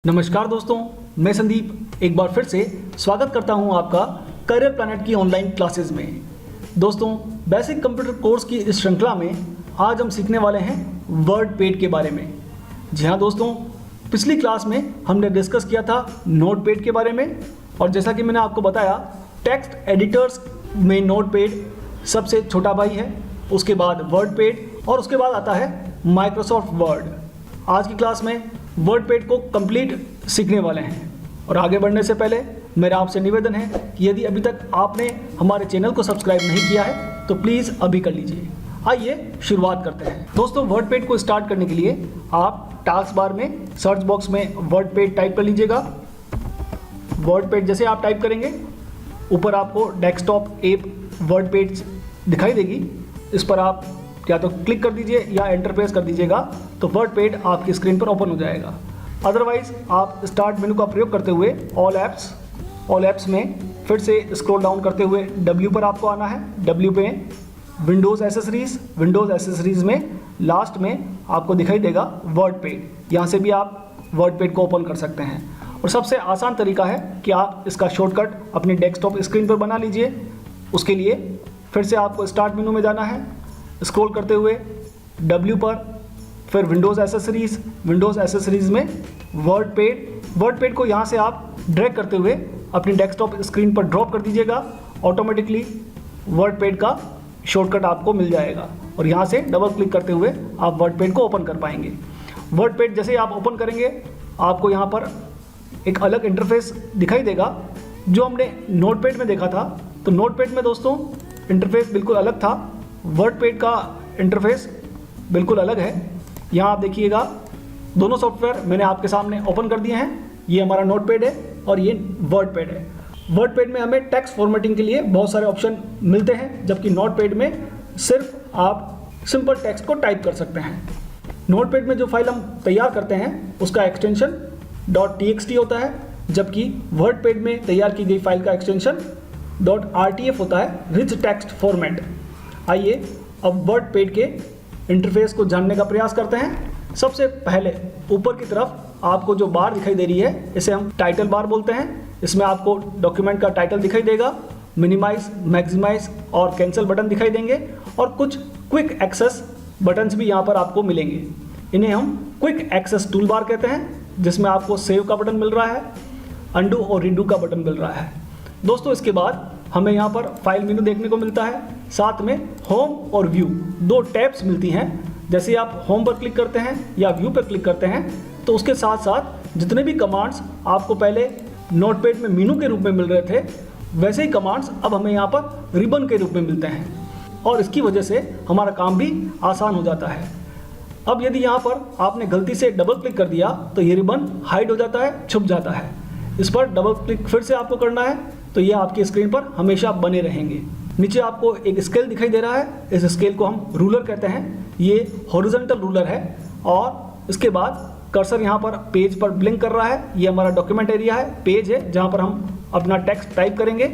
नमस्कार दोस्तों, मैं संदीप एक बार फिर से स्वागत करता हूं आपका करियर प्लैनेट की ऑनलाइन क्लासेस में। दोस्तों, बेसिक कंप्यूटर कोर्स की इस श्रृंखला में आज हम सीखने वाले हैं वर्डपैड के बारे में। जी हाँ दोस्तों, पिछली क्लास में हमने डिस्कस किया था नोटपैड के बारे में, और जैसा कि मैंने आपको बताया टेक्स्ट एडिटर्स में नोटपैड सबसे छोटा भाई है, उसके बाद वर्डपैड और उसके बाद आता है माइक्रोसॉफ्ट वर्ड। आज की क्लास में वर्डपैड को कंप्लीट सीखने वाले हैं, और आगे बढ़ने से पहले मेरा आपसे निवेदन है कि यदि अभी तक आपने हमारे चैनल को सब्सक्राइब नहीं किया है तो प्लीज़ अभी कर लीजिए। आइए शुरुआत करते हैं। दोस्तों, वर्डपैड को स्टार्ट करने के लिए आप टास्क बार में सर्च बॉक्स में वर्डपैड टाइप कर लीजिएगा। वर्डपैड जैसे आप टाइप करेंगे ऊपर आपको डेस्कटॉप ऐप वर्डपैड दिखाई देगी। इस पर आप या तो क्लिक कर दीजिए या एंटर प्रेस कर दीजिएगा तो वर्डपैड आपकी स्क्रीन पर ओपन हो जाएगा। अदरवाइज आप स्टार्ट मेनू का प्रयोग करते हुए ऑल ऐप्स में फिर से स्क्रॉल डाउन करते हुए W पर आपको आना है। W पे विंडोज़ एसेसरीज़ में लास्ट में आपको दिखाई देगा वर्डपैड। यहाँ से भी आप वर्डपैड को ओपन कर सकते हैं, और सबसे आसान तरीका है कि आप इसका शॉर्टकट अपनी डेस्कटॉप स्क्रीन पर बना लीजिए। उसके लिए फिर से आपको स्टार्ट मेनू में जाना है, स्क्रॉल करते हुए W पर, फिर विंडोज़ एसेसरीज़ में वर्डपैड को यहाँ से आप ड्रैग करते हुए अपनी डेस्कटॉप स्क्रीन पर ड्रॉप कर दीजिएगा। ऑटोमेटिकली वर्डपैड का शॉर्टकट आपको मिल जाएगा, और यहाँ से डबल क्लिक करते हुए आप वर्डपैड को ओपन कर पाएंगे। वर्डपैड जैसे ही आप ओपन करेंगे आपको यहाँ पर एक अलग इंटरफेस दिखाई देगा जो हमने नोटपैड में देखा था। तो नोटपैड में दोस्तों इंटरफेस बिल्कुल अलग था, वर्डपैड का इंटरफेस बिल्कुल अलग है। यहाँ आप देखिएगा दोनों सॉफ्टवेयर मैंने आपके सामने ओपन कर दिए हैं। ये हमारा नोटपैड है और ये वर्डपैड है। वर्डपैड में हमें टेक्स्ट फॉर्मेटिंग के लिए बहुत सारे ऑप्शन मिलते हैं, जबकि नोटपैड में सिर्फ आप सिंपल टेक्स्ट को टाइप कर सकते हैं। नोटपैड में जो फाइल हम तैयार करते हैं उसका एक्सटेंशन .txt होता है, जबकि वर्डपैड में तैयार की गई फाइल का एक्सटेंशन .rtf होता है, रिच टेक्स्ट फॉर्मेट। आइए अब वर्डपैड के इंटरफेस को जानने का प्रयास करते हैं। सबसे पहले ऊपर की तरफ आपको जो बार दिखाई दे रही है इसे हम टाइटल बार बोलते हैं। इसमें आपको डॉक्यूमेंट का टाइटल दिखाई देगा, मिनिमाइज, मैक्सिमाइज और कैंसिल बटन दिखाई देंगे, और कुछ क्विक एक्सेस बटन्स भी यहाँ पर आपको मिलेंगे। इन्हें हम क्विक एक्सेस टूल बार कहते हैं, जिसमें आपको सेव का बटन मिल रहा है, अंडू और रीडू का बटन मिल रहा है। दोस्तों, इसके बाद हमें यहाँ पर फाइल मेनू देखने को मिलता है, साथ में होम और व्यू दो टैब्स मिलती हैं। जैसे आप होम पर क्लिक करते हैं या व्यू पर क्लिक करते हैं तो उसके साथ साथ जितने भी कमांड्स आपको पहले नोटपैड में मेनू के रूप में मिल रहे थे, वैसे ही कमांड्स अब हमें यहाँ पर रिबन के रूप में मिलते हैं, और इसकी वजह से हमारा काम भी आसान हो जाता है। अब यदि यहाँ पर आपने गलती से डबल क्लिक कर दिया तो ये रिबन हाइड हो जाता है, छुप जाता है। इस पर डबल क्लिक फिर से आपको करना है तो ये आपकी स्क्रीन पर हमेशा बने रहेंगे। नीचे आपको एक स्केल दिखाई दे रहा है, इस स्केल को हम रूलर कहते हैं। ये हॉरिजॉन्टल रूलर है, और इसके बाद कर्सर यहाँ पर पेज पर ब्लिंक कर रहा है। ये हमारा डॉक्यूमेंट एरिया है, पेज है जहाँ पर हम अपना टेक्स्ट टाइप करेंगे,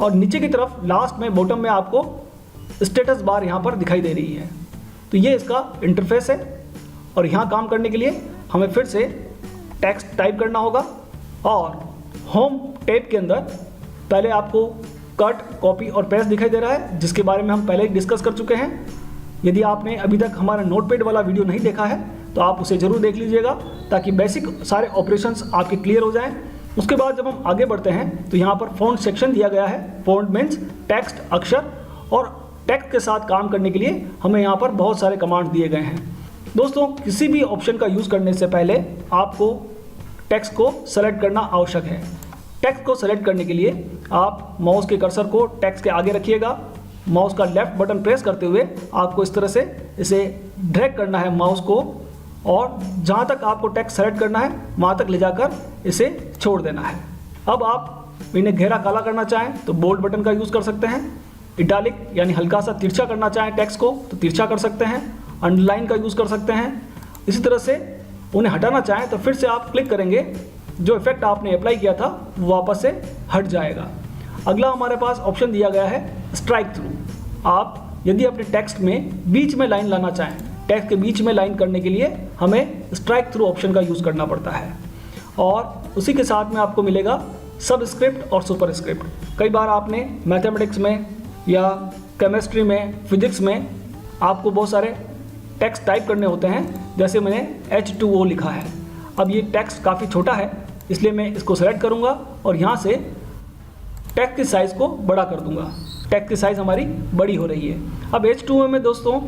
और नीचे की तरफ लास्ट में बॉटम में आपको स्टेटस बार यहाँ पर दिखाई दे रही है। तो ये इसका इंटरफेस है, और यहाँ काम करने के लिए हमें फिर से टेक्स्ट टाइप करना होगा, और होम टैब के अंदर पहले आपको कट, कॉपी और पेस्ट दिखाई दे रहा है, जिसके बारे में हम पहले ही डिस्कस कर चुके हैं। यदि आपने अभी तक हमारा नोटपैड वाला वीडियो नहीं देखा है तो आप उसे ज़रूर देख लीजिएगा, ताकि बेसिक सारे ऑपरेशंस आपके क्लियर हो जाएं। उसके बाद जब हम आगे बढ़ते हैं तो यहाँ पर फ़ॉन्ट सेक्शन दिया गया है। फ़ॉन्ट मीन्स टेक्स्ट, अक्षर, और टेक्स्ट के साथ काम करने के लिए हमें यहाँ पर बहुत सारे कमांड दिए गए हैं। दोस्तों, किसी भी ऑप्शन का यूज़ करने से पहले आपको टेक्स्ट को सेलेक्ट करना आवश्यक है। टेक्स्ट को सेलेक्ट करने के लिए आप माउस के कर्सर को टेक्स्ट के आगे रखिएगा। माउस का लेफ्ट बटन प्रेस करते हुए आपको इस तरह से इसे ड्रैग करना है माउस को, और जहाँ तक आपको टेक्स्ट सेलेक्ट करना है वहाँ तक ले जाकर इसे छोड़ देना है। अब आप इन्हें गहरा काला करना चाहें तो बोल्ड बटन का यूज़ कर सकते हैं। इटालिक यानी हल्का सा तिरछा करना चाहें टेक्स्ट को तो तिरछा कर सकते हैं। अंडरलाइन का यूज़ कर सकते हैं। इसी तरह से उन्हें हटाना चाहें तो फिर से आप क्लिक करेंगे, जो इफेक्ट आपने अप्लाई किया था वो वापस से हट जाएगा। अगला हमारे पास ऑप्शन दिया गया है स्ट्राइक थ्रू। आप यदि अपने टेक्स्ट में बीच में लाइन लाना चाहें, टेक्स्ट के बीच में लाइन करने के लिए हमें स्ट्राइक थ्रू ऑप्शन का यूज़ करना पड़ता है। और उसी के साथ में आपको मिलेगा सबस्क्रिप्ट और सुपरस्क्रिप्ट। कई बार आपने मैथमेटिक्स में या केमिस्ट्री में, फिजिक्स में आपको बहुत सारे टेक्स्ट टाइप करने होते हैं, जैसे मैंने H2O लिखा है। अब ये टेक्स्ट काफ़ी छोटा है, इसलिए मैं इसको सेलेक्ट करूँगा और यहाँ से टेक्स्ट की साइज़ को बड़ा कर दूँगा। टेक्स्ट की साइज़ हमारी बड़ी हो रही है। अब H2O में दोस्तों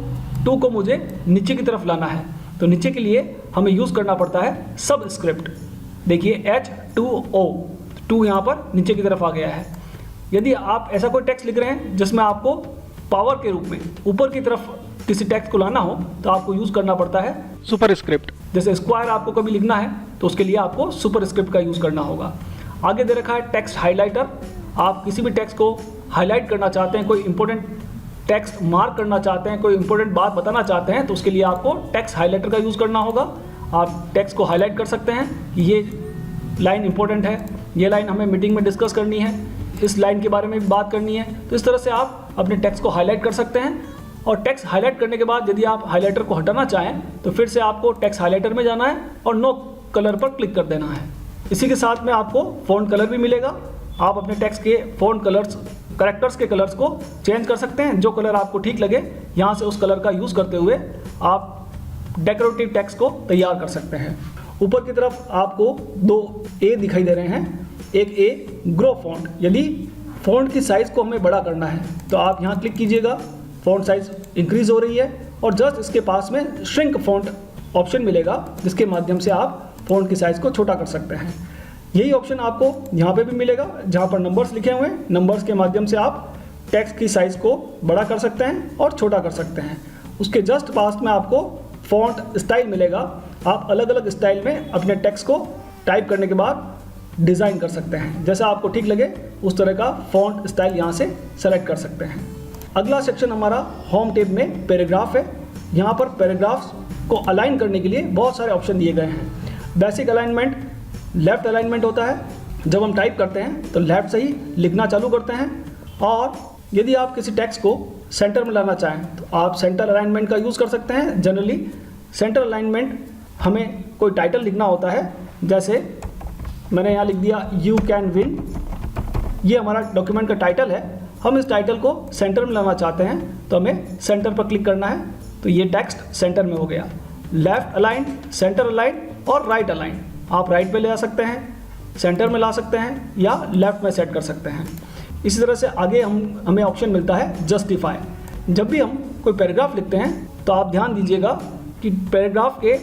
2 को मुझे नीचे की तरफ लाना है, तो नीचे के लिए हमें यूज़ करना पड़ता है सबस्क्रिप्ट। देखिए H2O, 2 यहाँ पर नीचे की तरफ आ गया है। यदि आप ऐसा कोई टेक्स्ट लिख रहे हैं जिसमें आपको पावर के रूप में ऊपर की तरफ किसी टेक्स्ट को लाना हो, तो आपको यूज़ करना पड़ता है सुपरस्क्रिप्ट। जैसे स्क्वायर आपको कभी लिखना है तो उसके लिए आपको सुपरस्क्रिप्ट का यूज़ करना होगा। आगे दे रखा है टेक्स्ट हाइलाइटर। आप किसी भी टेक्स्ट को हाईलाइट करना चाहते हैं, कोई इंपॉर्टेंट टेक्स्ट मार्क करना चाहते हैं, कोई इंपॉर्टेंट बात बताना चाहते हैं, तो उसके लिए आपको टेक्स्ट हाइलाइटर का यूज़ करना होगा। आप टेक्स्ट को हाईलाइट कर सकते हैं कि ये लाइन इंपॉर्टेंट है, ये लाइन हमें मीटिंग में डिस्कस करनी है, इस लाइन के बारे में भी बात करनी है। तो इस तरह से आप अपने टेक्स्ट को हाईलाइट कर सकते हैं। और टेक्स्ट हाईलाइट करने के बाद यदि आप हाईलाइटर को हटाना चाहें तो फिर से आपको टेक्स्ट हाईलाइटर में जाना है और नो कलर पर क्लिक कर देना है। इसी के साथ में आपको फ़ॉन्ट कलर भी मिलेगा। आप अपने टेक्स्ट के फ़ॉन्ट कलर्स, कैरेक्टर्स के कलर्स को चेंज कर सकते हैं। जो कलर आपको ठीक लगे, यहाँ से उस कलर का यूज़ करते हुए आप डेकोरेटिव टेक्स्ट को तैयार कर सकते हैं। ऊपर की तरफ आपको 2 ए दिखाई दे रहे हैं। एक ए ग्रो फॉन्ट, यदि फॉन्ट की साइज़ को हमें बड़ा करना है तो आप यहाँ क्लिक कीजिएगा। फॉन्ट साइज़ इंक्रीज़ हो रही है और जस्ट इसके पास में श्रिंक फॉन्ट ऑप्शन मिलेगा, जिसके माध्यम से आप फॉन्ट की साइज़ को छोटा कर सकते हैं। यही ऑप्शन आपको यहाँ पे भी मिलेगा, जहाँ पर नंबर्स लिखे हुए हैं। नंबर्स के माध्यम से आप टेक्स्ट की साइज़ को बड़ा कर सकते हैं और छोटा कर सकते हैं। उसके जस्ट पास में आपको फॉन्ट स्टाइल मिलेगा। आप अलग अलग स्टाइल में अपने टेक्स्ट को टाइप करने के बाद डिज़ाइन कर सकते हैं। जैसा आपको ठीक लगे उस तरह का फॉन्ट स्टाइल यहाँ से सेलेक्ट कर सकते हैं। अगला सेक्शन हमारा होम टैब में पैराग्राफ है। यहाँ पर पैराग्राफ्स को अलाइन करने के लिए बहुत सारे ऑप्शन दिए गए हैं। बेसिक अलाइनमेंट, लेफ़्ट अलाइनमेंट होता है। जब हम टाइप करते हैं तो लेफ़्ट से ही लिखना चालू करते हैं। और यदि आप किसी टेक्स्ट को सेंटर में लाना चाहें तो आप सेंटर अलाइनमेंट का यूज़ कर सकते हैं। जनरली सेंटर अलाइनमेंट हमें कोई टाइटल लिखना होता है, जैसे मैंने यहाँ लिख दिया यू कैन विन। ये हमारा डॉक्यूमेंट का टाइटल है। हम इस टाइटल को सेंटर में लाना चाहते हैं तो हमें सेंटर पर क्लिक करना है, तो ये टेक्स्ट सेंटर में हो गया। लेफ़्ट अलाइन, सेंटर अलाइन और राइट अलाइन। आप राइट पे ले आ सकते हैं, सेंटर में ला सकते हैं या लेफ़्ट में सेट कर सकते हैं। इसी तरह से आगे हमें ऑप्शन मिलता है जस्टिफाई। जब भी हम कोई पैराग्राफ लिखते हैं तो आप ध्यान दीजिएगा कि पैराग्राफ के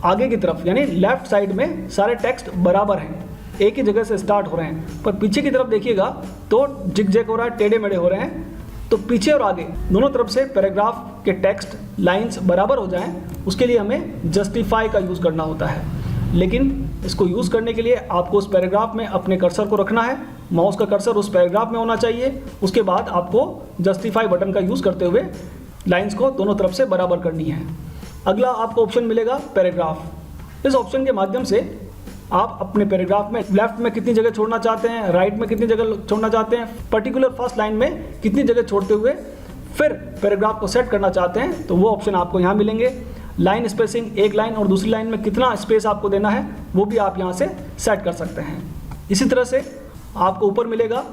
आगे की तरफ यानी लेफ़्ट साइड में सारे टेक्स्ट बराबर हैं, एक ही जगह से स्टार्ट हो रहे हैं। पर पीछे की तरफ देखिएगा तो जिग-जैग हो रहा है, टेढ़े मेढ़े हो रहे हैं। तो पीछे और आगे दोनों तरफ से पैराग्राफ के टेक्स्ट लाइंस बराबर हो जाएं, उसके लिए हमें जस्टिफाई का यूज़ करना होता है। लेकिन इसको यूज़ करने के लिए आपको उस पैराग्राफ में अपने कर्सर को रखना है। माउस का कर्सर उस पैराग्राफ में होना चाहिए। उसके बाद आपको जस्टिफाई बटन का यूज़ करते हुए लाइंस को दोनों तरफ से बराबर करनी है। अगला आपको ऑप्शन मिलेगा पैराग्राफ। इस ऑप्शन के माध्यम से आप अपने पैराग्राफ में लेफ्ट में कितनी जगह छोड़ना चाहते हैं, राइट में कितनी जगह छोड़ना चाहते हैं, पर्टिकुलर फर्स्ट लाइन में कितनी जगह छोड़ते हुए फिर पैराग्राफ को सेट करना चाहते हैं, तो वो ऑप्शन आपको यहाँ मिलेंगे। लाइन स्पेसिंग, एक लाइन और दूसरी लाइन में कितना स्पेस आपको देना है वो भी आप यहाँ से सेट कर सकते हैं। इसी तरह से आपको ऊपर मिलेगा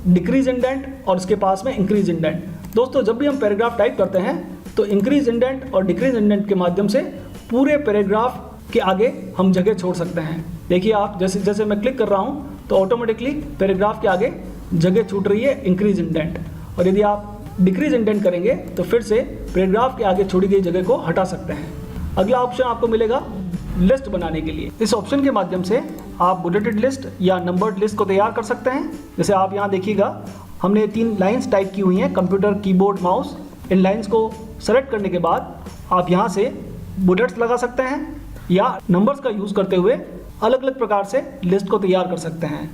डिक्रीज इंडेंट और इसके पास में इंक्रीज इंडेंट। दोस्तों, जब भी हम पैराग्राफ टाइप करते हैं तो इंक्रीज इंडेंट और डिक्रीज इंडेंट के माध्यम से पूरे पैराग्राफ के आगे हम जगह छोड़ सकते हैं। देखिए आप जैसे जैसे मैं क्लिक कर रहा हूँ तो ऑटोमेटिकली पैराग्राफ के आगे जगह छूट रही है इंक्रीज इंडेंट। और यदि आप डिक्रीज इंडेंट करेंगे तो फिर से पैराग्राफ के आगे छोड़ी गई जगह को हटा सकते हैं। अगला ऑप्शन आपको मिलेगा लिस्ट बनाने के लिए। इस ऑप्शन के माध्यम से आप बुलेटेड लिस्ट या नंबर्ड लिस्ट को तैयार कर सकते हैं। जैसे आप यहाँ देखिएगा, हमने 3 लाइन्स टाइप की हुई हैं, कंप्यूटर, कीबोर्ड, माउस। इन लाइन्स को सेलेक्ट करने के बाद आप यहाँ से बुलेट्स लगा सकते हैं या नंबर्स का यूज़ करते हुए अलग अलग प्रकार से लिस्ट को तैयार कर सकते हैं।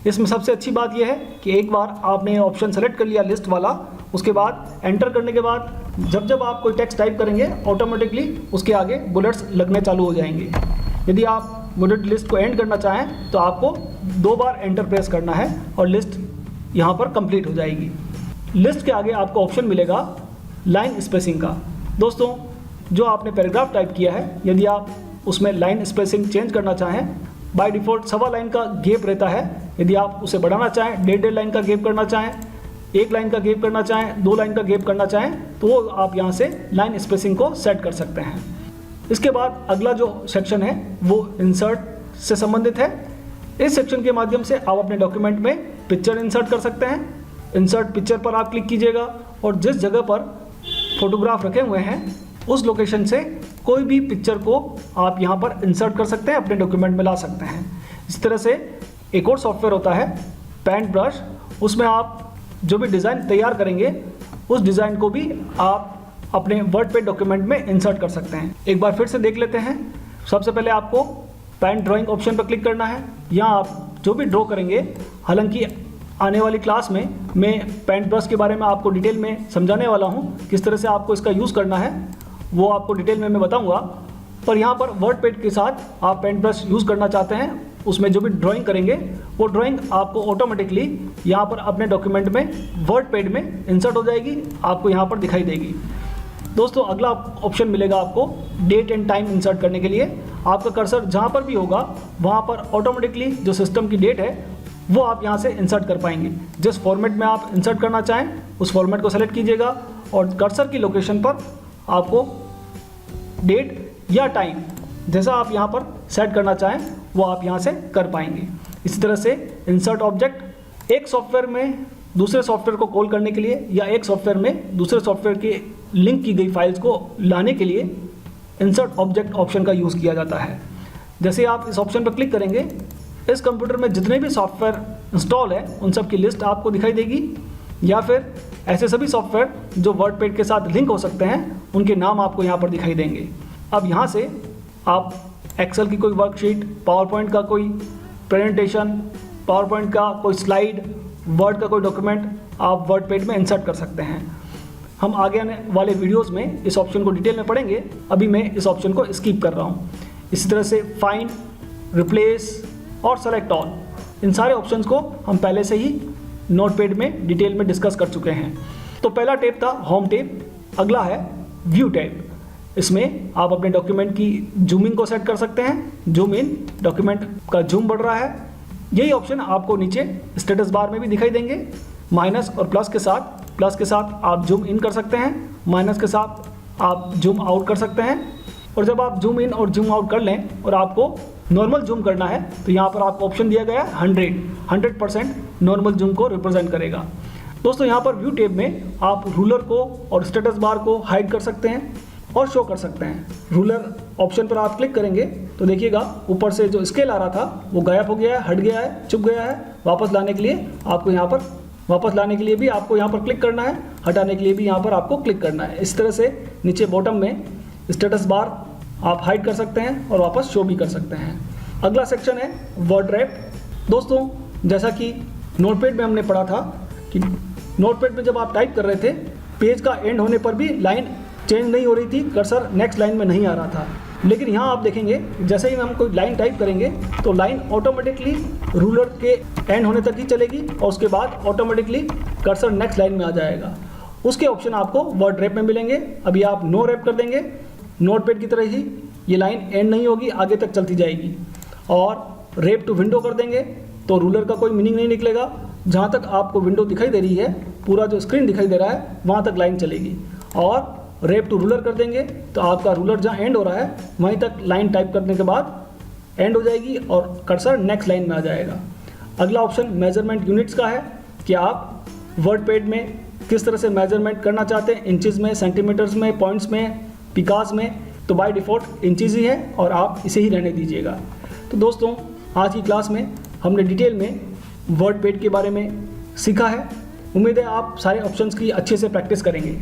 इसमें सबसे अच्छी बात यह है कि एक बार आपने ऑप्शन सेलेक्ट कर लिया लिस्ट वाला, उसके बाद एंटर करने के बाद जब जब आप कोई टेक्स्ट टाइप करेंगे ऑटोमेटिकली उसके आगे बुलेट्स लगने चालू हो जाएंगे। यदि आप बुलेट लिस्ट को एंड करना चाहें तो आपको 2 बार एंटर प्रेस करना है और लिस्ट यहाँ पर कंप्लीट हो जाएगी। लिस्ट के आगे आपको ऑप्शन मिलेगा लाइन स्पेसिंग का। दोस्तों, जो आपने पैराग्राफ टाइप किया है, यदि आप उसमें लाइन स्पेसिंग चेंज करना चाहें बाय डिफ़ॉल्ट 1.25 लाइन का गैप रहता है। यदि आप उसे बढ़ाना चाहें, 1.5 लाइन का गैप करना चाहें, 1 लाइन का गैप करना चाहें, 2 लाइन का गैप करना चाहें, तो वो आप यहाँ से लाइन स्पेसिंग को सेट कर सकते हैं। इसके बाद अगला जो सेक्शन है वो इंसर्ट से संबंधित है। इस सेक्शन के माध्यम से आप अपने डॉक्यूमेंट में पिक्चर इंसर्ट कर सकते हैं। इंसर्ट पिक्चर पर आप क्लिक कीजिएगा और जिस जगह पर फोटोग्राफ रखे हुए हैं उस लोकेशन से कोई भी पिक्चर को आप यहाँ पर इंसर्ट कर सकते हैं, अपने डॉक्यूमेंट में ला सकते हैं। इस तरह से एक और सॉफ्टवेयर होता है पेंट ब्रश, उसमें आप जो भी डिज़ाइन तैयार करेंगे उस डिज़ाइन को भी आप अपने वर्डपैड डॉक्यूमेंट में इंसर्ट कर सकते हैं। एक बार फिर से देख लेते हैं। सबसे पहले आपको पेन ड्राइंग ऑप्शन पर क्लिक करना है। यहाँ आप जो भी ड्रॉ करेंगे, हालांकि आने वाली क्लास में मैं पेंट ब्रश के बारे में आपको डिटेल में समझाने वाला हूँ, किस तरह से आपको इसका यूज़ करना है वो आपको डिटेल में मैं बताऊँगा। पर यहाँ पर वर्डपैड के साथ आप पेंट ब्रश यूज़ करना चाहते हैं, उसमें जो भी ड्राइंग करेंगे वो ड्राइंग आपको ऑटोमेटिकली यहाँ पर अपने डॉक्यूमेंट में वर्डपैड में इंसर्ट हो जाएगी, आपको यहाँ पर दिखाई देगी। दोस्तों अगला ऑप्शन मिलेगा आपको डेट एंड टाइम इंसर्ट करने के लिए। आपका कर्सर जहाँ पर भी होगा वहाँ पर ऑटोमेटिकली जो सिस्टम की डेट है वो आप यहाँ से इंसर्ट कर पाएंगे। जिस फॉर्मेट में आप इंसर्ट करना चाहें उस फॉर्मेट को सेलेक्ट कीजिएगा और कर्सर की लोकेशन पर आपको डेट या टाइम जैसा आप यहाँ पर सेट करना चाहें वो आप यहाँ से कर पाएंगे। इसी तरह से इंसर्ट ऑब्जेक्ट, एक सॉफ्टवेयर में दूसरे सॉफ्टवेयर को कॉल करने के लिए या एक सॉफ्टवेयर में दूसरे सॉफ्टवेयर के लिंक की गई फाइल्स को लाने के लिए इंसर्ट ऑब्जेक्ट ऑप्शन का यूज़ किया जाता है। जैसे आप इस ऑप्शन पर क्लिक करेंगे, इस कंप्यूटर में जितने भी सॉफ्टवेयर इंस्टॉल है उन सब की लिस्ट आपको दिखाई देगी, या फिर ऐसे सभी सॉफ्टवेयर जो वर्डपैड के साथ लिंक हो सकते हैं उनके नाम आपको यहाँ पर दिखाई देंगे। अब यहाँ से आप एक्सेल की कोई वर्कशीट, पावरपॉइंट का कोई प्रेजेंटेशन, पावरपॉइंट का कोई स्लाइड, वर्ड का कोई डॉक्यूमेंट आप वर्डपैड में इंसर्ट कर सकते हैं। हम आगे आने वाले वीडियोस में इस ऑप्शन को डिटेल में पढ़ेंगे, अभी मैं इस ऑप्शन को स्किप कर रहा हूँ। इसी तरह से फाइंड, रिप्लेस और सेलेक्ट ऑल, इन सारे ऑप्शंस को हम पहले से ही नोटपैड में डिटेल में डिस्कस कर चुके हैं। तो पहला टैब था होम टैब, अगला है व्यू टैब। इसमें आप अपने डॉक्यूमेंट की जूमिंग को सेट कर सकते हैं। जूम इन, डॉक्यूमेंट का जूम बढ़ रहा है। यही ऑप्शन आपको नीचे स्टेटस बार में भी दिखाई देंगे। माइनस और प्लस के साथ आप जूम इन कर सकते हैं, माइनस के साथ आप जूम आउट कर सकते हैं। और जब आप जूम इन और जूम आउट कर लें और आपको नॉर्मल जूम करना है तो यहाँ पर आपको ऑप्शन दिया गया है 100% नॉर्मल जूम को रिप्रेजेंट करेगा। दोस्तों यहाँ पर व्यू टैब में आप रूलर को और स्टेटस बार को हाइड कर सकते हैं और शो कर सकते हैं। रूलर ऑप्शन पर आप क्लिक करेंगे तो देखिएगा ऊपर से जो स्केल आ रहा था वो गायब हो गया है, हट गया है, चुप गया है। वापस लाने के लिए आपको यहाँ पर भी आपको यहाँ पर क्लिक करना है, हटाने के लिए भी यहाँ पर आपको क्लिक करना है। इस तरह से नीचे बॉटम में स्टेटस बार आप हाइड कर सकते हैं और वापस शो भी कर सकते हैं। अगला सेक्शन है वर्ड रैप। दोस्तों जैसा कि नोटपैड में हमने पढ़ा था कि नोटपैड में जब आप टाइप कर रहे थे पेज का एंड होने पर भी लाइन चेंज नहीं हो रही थी, कर्सर नेक्स्ट लाइन में नहीं आ रहा था। लेकिन यहाँ आप देखेंगे जैसे ही हम कोई लाइन टाइप करेंगे तो लाइन ऑटोमेटिकली रूलर के एंड होने तक ही चलेगी और उसके बाद ऑटोमेटिकली कर्सर नेक्स्ट लाइन में आ जाएगा। उसके ऑप्शन आपको वर्ड रैप में मिलेंगे। अभी आप नो रैप कर देंगे, नोटपैड की तरह ही ये लाइन एंड नहीं होगी, आगे तक चलती जाएगी। और रैप टू विंडो कर देंगे तो रूलर का कोई मीनिंग नहीं निकलेगा। जहाँ तक आपको विंडो दिखाई दे रही है, पूरा जो स्क्रीन दिखाई दे रहा है वहाँ तक लाइन चलेगी। और रैप टू रूलर कर देंगे तो आपका रूलर जहाँ एंड हो रहा है वहीं तक लाइन टाइप करने के बाद एंड हो जाएगी और कर्सर नेक्स्ट लाइन में आ जाएगा। अगला ऑप्शन मेजरमेंट यूनिट्स का है कि आप वर्डपैड में किस तरह से मेजरमेंट करना चाहते हैं, इंचेस में, सेंटीमीटर्स में, पॉइंट्स में, पिकास में। तो बाय डिफ़ॉल्ट इंचेस ही है और आप इसे ही रहने दीजिएगा। तो दोस्तों आज की क्लास में हमने डिटेल में वर्डपैड के बारे में सीखा है। उम्मीद है आप सारे ऑप्शंस की अच्छे से प्रैक्टिस करेंगे।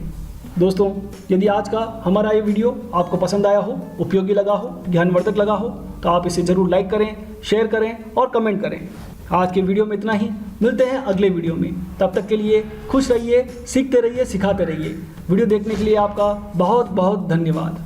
दोस्तों यदि आज का हमारा ये वीडियो आपको पसंद आया हो, उपयोगी लगा हो, ज्ञानवर्धक लगा हो तो आप इसे ज़रूर लाइक करें, शेयर करें और कमेंट करें। आज के वीडियो में इतना ही, मिलते हैं अगले वीडियो में। तब तक के लिए खुश रहिए, सीखते रहिए, सिखाते रहिए। वीडियो देखने के लिए आपका बहुत बहुत धन्यवाद।